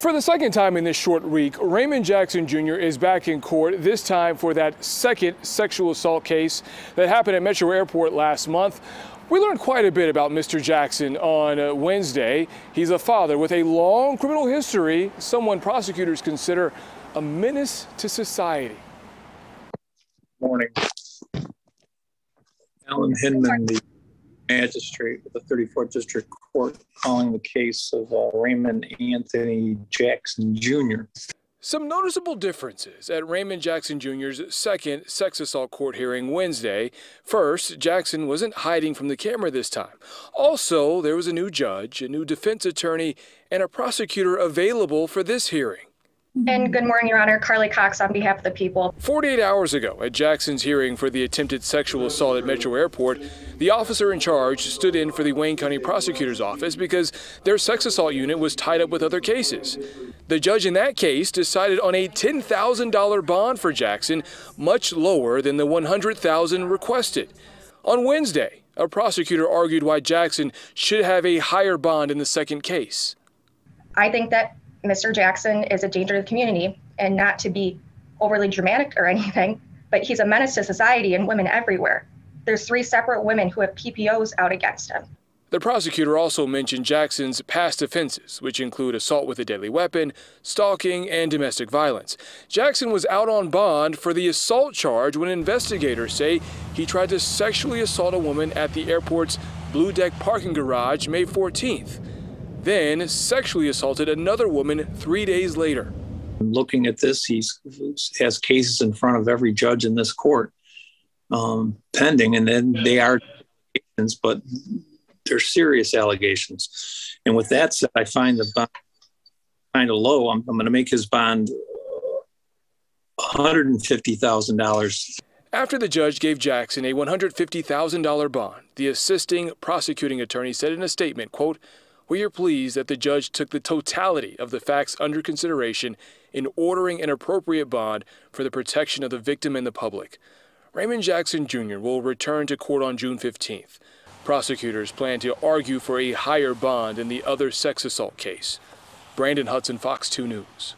For the second time in this short week, Raymond Jackson Jr. is back in court, this time for that second sexual assault case that happened at Metro Airport last month. We learned quite a bit about Mr. Jackson on Wednesday. He's a father with a long criminal history, someone prosecutors consider a menace to society. Morning. Alan Hinman, the magistrate of the 34th District Court, calling the case of Raymond Anthony Jackson Jr. Some noticeable differences at Raymond Jackson Jr.'s second sex assault court hearing Wednesday. First, Jackson wasn't hiding from the camera this time. Also, there was a new judge, a new defense attorney, and a prosecutor available for this hearing. And good morning, Your Honor. Carly Cox on behalf of the people. 48 hours ago, at Jackson's hearing for the attempted sexual assault at Metro Airport, the officer in charge stood in for the Wayne County Prosecutor's Office because their sex assault unit was tied up with other cases. The judge in that case decided on a $10,000 bond for Jackson, much lower than the $100,000 requested. On Wednesday, a prosecutor argued why Jackson should have a higher bond in the second case. I think that Mr. Jackson is a danger to the community, and not to be overly dramatic or anything, but he's a menace to society and women everywhere. There's 3 separate women who have PPOs out against him. The prosecutor also mentioned Jackson's past offenses, which include assault with a deadly weapon, stalking, and domestic violence. Jackson was out on bond for the assault charge when investigators say he tried to sexually assault a woman at the airport's Blue Deck parking garage May 14th. Then sexually assaulted another woman 3 days later. Looking at this, he has cases in front of every judge in this court pending, and then they are allegations, but they're serious allegations. And with that said, I find the bond kind of low. I'm going to make his bond $150,000. After the judge gave Jackson a $150,000 bond, the assisting prosecuting attorney said in a statement, quote, "We are pleased that the judge took the totality of the facts under consideration in ordering an appropriate bond for the protection of the victim and the public." Raymond Jackson Jr. will return to court on June 15th. Prosecutors plan to argue for a higher bond in the other sex assault case. Brandon Hudson, Fox 2 News.